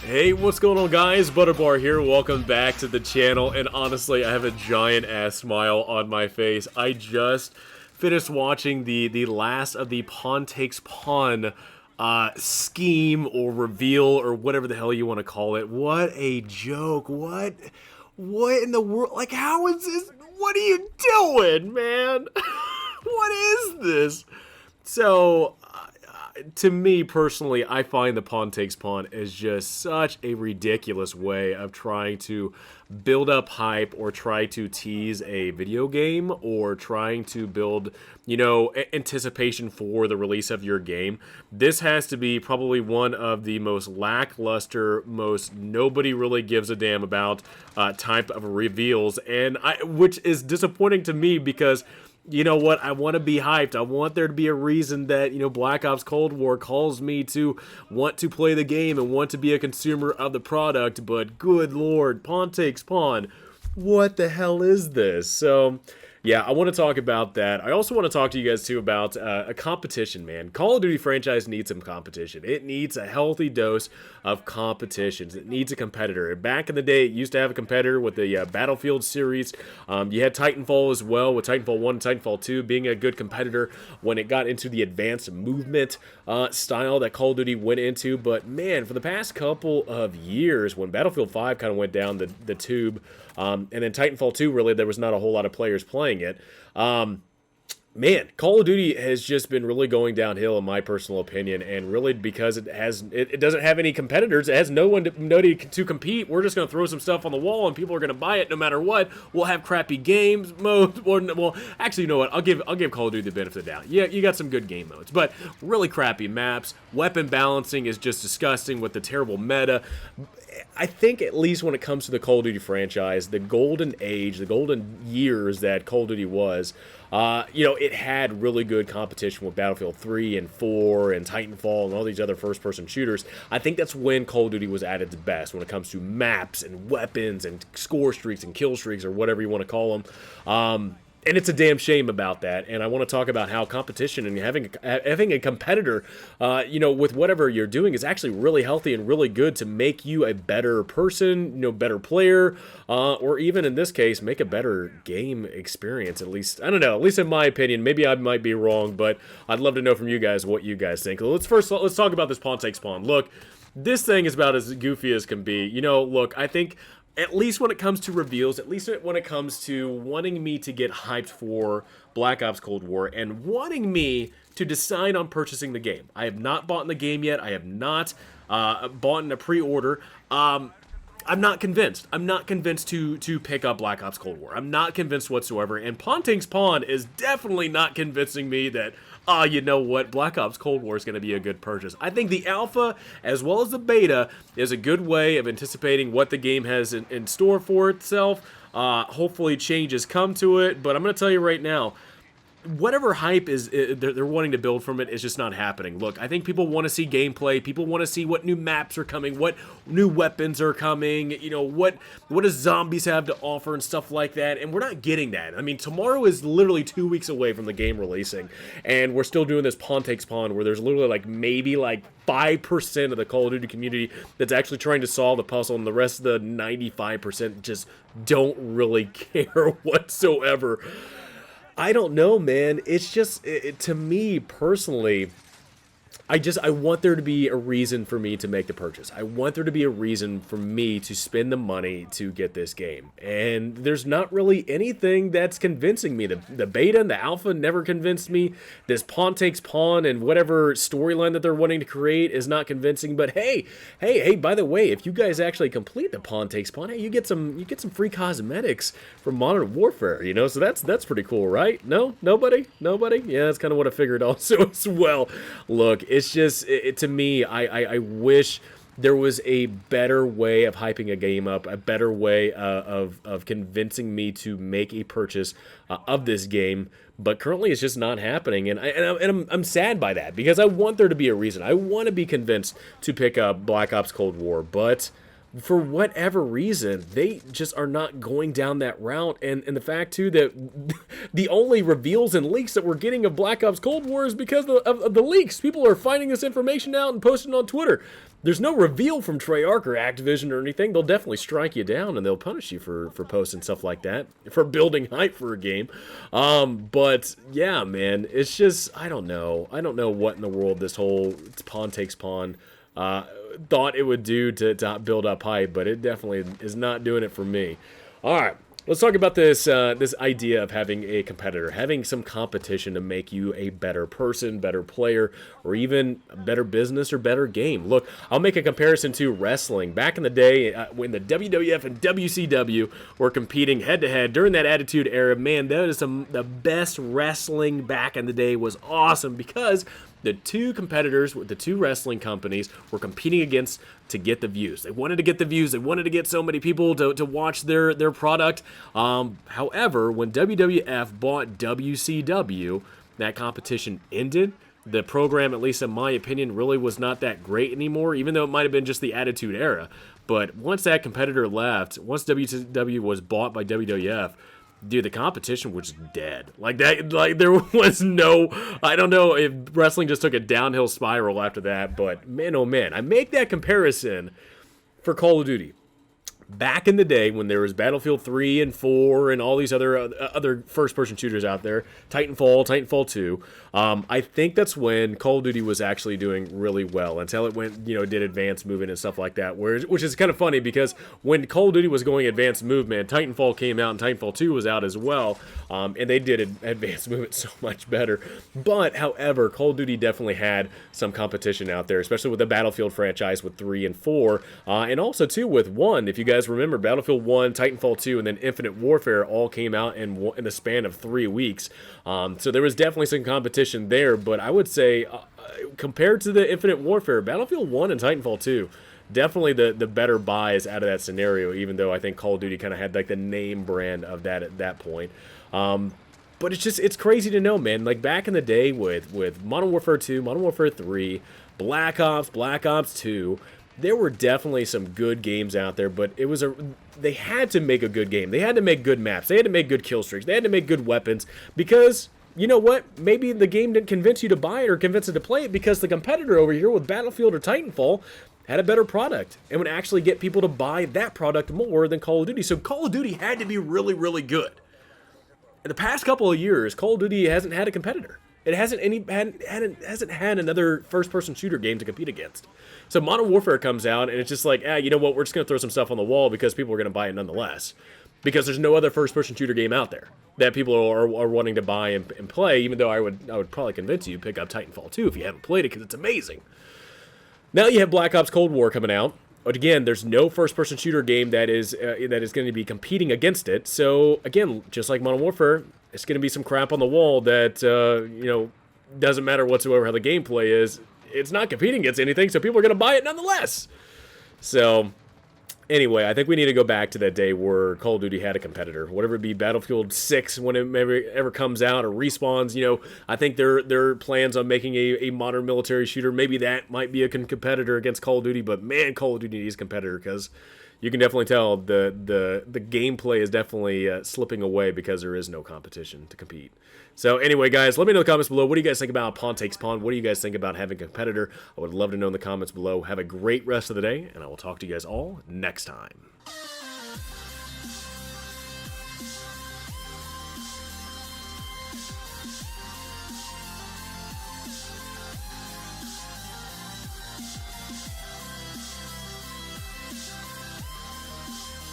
Hey, what's going on, guys? Butterbar here. Welcome back to the channel. And honestly, I have a giant ass smile on my face. I just finished watching the last of the PawnTakesPawn scheme or reveal or whatever the hell you want to call it. What a joke! What in the world? Like, how is this? What are you doing, man? What is this? So, to me personally, I find the PawnTakesPawn is just such a ridiculous way of trying to build up hype or try to tease a video game or trying to build, anticipation for the release of your game. This has to be probably one of the most lackluster, most nobody really gives a damn about type of reveals, and which is disappointing to me because you know what? I want to be hyped. I want there to be a reason that, Black Ops Cold War calls me to want to play the game and want to be a consumer of the product. But good lord, PawnTakesPawn, what the hell is this? So, yeah, I want to talk about that. I also want to talk to you guys, too, about a competition, man. Call of Duty franchise needs some competition. It needs a healthy dose of competitions. It needs a competitor. Back in the day, it used to have a competitor with the Battlefield series. You had Titanfall as well, with Titanfall 1 and Titanfall 2 being a good competitor when it got into the advanced movement style that Call of Duty went into. But, man, for the past couple of years, when Battlefield 5 kind of went down the tube, and then Titanfall 2, really, there was not a whole lot of players playing it. Man, Call of Duty has just been really going downhill in my personal opinion, and really because it doesn't have any competitors, it has nobody to compete. We're just going to throw some stuff on the wall, and people are going to buy it no matter what. We'll have crappy games modes. Well, actually, you know what? I'll give Call of Duty the benefit of the doubt. Yeah, you got some good game modes, but really crappy maps. Weapon balancing is just disgusting with the terrible meta. I think at least when it comes to the Call of Duty franchise, the golden age, the golden years that Call of Duty was, it had really good competition with Battlefield 3 and 4 and Titanfall and all these other first-person shooters. I think that's when Call of Duty was at its best when it comes to maps and weapons and score streaks and kill streaks or whatever you want to call them. And it's a damn shame about that, and I want to talk about how competition and having a competitor, with whatever you're doing is actually really healthy and really good to make you a better person, better player, or even in this case, make a better game experience, at least, I don't know, at least in my opinion. Maybe I might be wrong, but I'd love to know from you guys what you guys think. Let's talk about this PawnTakesPawn. Look, this thing is about as goofy as can be. Look, I think at least when it comes to reveals, at least when it comes to wanting me to get hyped for Black Ops Cold War and wanting me to decide on purchasing the game. I have not bought in the game yet. I have not bought in a pre-order. I'm not convinced. I'm not convinced to pick up Black Ops Cold War. I'm not convinced whatsoever. And PawnTakesPawn is definitely not convincing me that, you know what, Black Ops Cold War is going to be a good purchase. I think the alpha, as well as the beta, is a good way of anticipating what the game has in store for itself. Hopefully changes come to it, but I'm going to tell you right now, whatever hype they're wanting to build from it is just not happening. Look, I think people want to see gameplay. People want to see what new maps are coming, what new weapons are coming, what does zombies have to offer and stuff like that, and we're not getting that. I mean, tomorrow is literally 2 weeks away from the game releasing, and we're still doing this PawnTakesPawn where there's literally maybe 5% of the Call of Duty community that's actually trying to solve the puzzle, and the rest of the 95% just don't really care whatsoever. I don't know, man. It's just, to me personally, I want there to be a reason for me to make the purchase. I want there to be a reason for me to spend the money to get this game. And there's not really anything that's convincing me. The beta and the alpha never convinced me. This PawnTakesPawn and whatever storyline that they're wanting to create is not convincing. But hey, by the way, if you guys actually complete the PawnTakesPawn, hey, you get some free cosmetics from Modern Warfare, so that's pretty cool, right? No? Nobody? Yeah, that's kind of what I figured also as well. Look, it's just, to me, I wish there was a better way of hyping a game up, a better way of convincing me to make a purchase of this game, but currently it's just not happening, and I'm sad by that, because I want there to be a reason. I want to be convinced to pick up Black Ops Cold War, but for whatever reason, they just are not going down that route. And the fact, too, that the only reveals and leaks that we're getting of Black Ops Cold War is because of the leaks. People are finding this information out and posting it on Twitter. There's no reveal from Treyarch or Activision or anything. They'll definitely strike you down and they'll punish you for posting stuff like that, for building hype for a game. But yeah, man, it's just, I don't know. I don't know what in the world this whole Pawn Takes Pawn thought it would do to build up hype, but it definitely is not doing it for me. All right, let's talk about this this idea of having a competitor, having some competition to make you a better person, better player, or even a better business or better game. Look, I'll make a comparison to wrestling. Back in the day, when the WWF and WCW were competing head-to-head during that Attitude Era, man, that is the best wrestling back in the day. Was awesome because the two competitors, the two wrestling companies, were competing against to get the views. They wanted to get the views. They wanted to get so many people to watch their product. However, when WWF bought WCW, that competition ended. The program, at least in my opinion, really was not that great anymore, even though it might have been just the Attitude Era. But once that competitor left, once WCW was bought by WWF, dude, the competition was dead. Like that, like there was no, I don't know if wrestling just took a downhill spiral after that, but man, oh man, I make that comparison for Call of Duty. Back in the day when there was Battlefield 3 and 4 and all these other first-person shooters out there, Titanfall 2, I think that's when Call of Duty was actually doing really well until it went, did advanced movement and stuff like that, which is kind of funny because when Call of Duty was going advanced movement, Titanfall came out and Titanfall 2 was out as well, and they did advanced movement so much better. But, however, Call of Duty definitely had some competition out there, especially with the Battlefield franchise with 3 and 4, and also, too, with 1. If you guys remember, Battlefield 1, Titanfall 2, and then Infinite Warfare all came out in the span of 3 weeks. So there was definitely some competition there, but I would say, compared to the Infinite Warfare, Battlefield 1 and Titanfall 2, definitely the better buys out of that scenario, even though I think Call of Duty kind of had like the name brand of that at that point. But it's crazy to know, man. Like back in the day with Modern Warfare 2, Modern Warfare 3, Black Ops 2, there were definitely some good games out there, but they had to make a good game. They had to make good maps. They had to make good kill streaks. They had to make good weapons because, you know what? Maybe the game didn't convince you to buy it or convince it to play it because the competitor over here with Battlefield or Titanfall had a better product and would actually get people to buy that product more than Call of Duty. So Call of Duty had to be really, really good. In the past couple of years, Call of Duty hasn't had a competitor. It hasn't had another first-person shooter game to compete against. So Modern Warfare comes out, and it's just like, you know what, we're just going to throw some stuff on the wall because people are going to buy it nonetheless. Because there's no other first-person shooter game out there that people are wanting to buy and play, even though I would probably convince you to pick up Titanfall 2 if you haven't played it because it's amazing. Now you have Black Ops Cold War coming out. But again, there's no first-person shooter game that is going to be competing against it. So, again, just like Modern Warfare, it's going to be some crap on the wall that, doesn't matter whatsoever how the gameplay is. It's not competing against anything, so people are going to buy it nonetheless. So, anyway, I think we need to go back to that day where Call of Duty had a competitor. Whatever it be, Battlefield 6, when it ever comes out, or Respawns, I think their plans on making a modern military shooter, maybe that might be a competitor against Call of Duty, but man, Call of Duty needs a competitor because you can definitely tell the gameplay is definitely slipping away because there is no competition to compete. So anyway, guys, let me know in the comments below. What do you guys think about Pawn Takes Pawn? What do you guys think about having a competitor? I would love to know in the comments below. Have a great rest of the day, and I will talk to you guys all next time.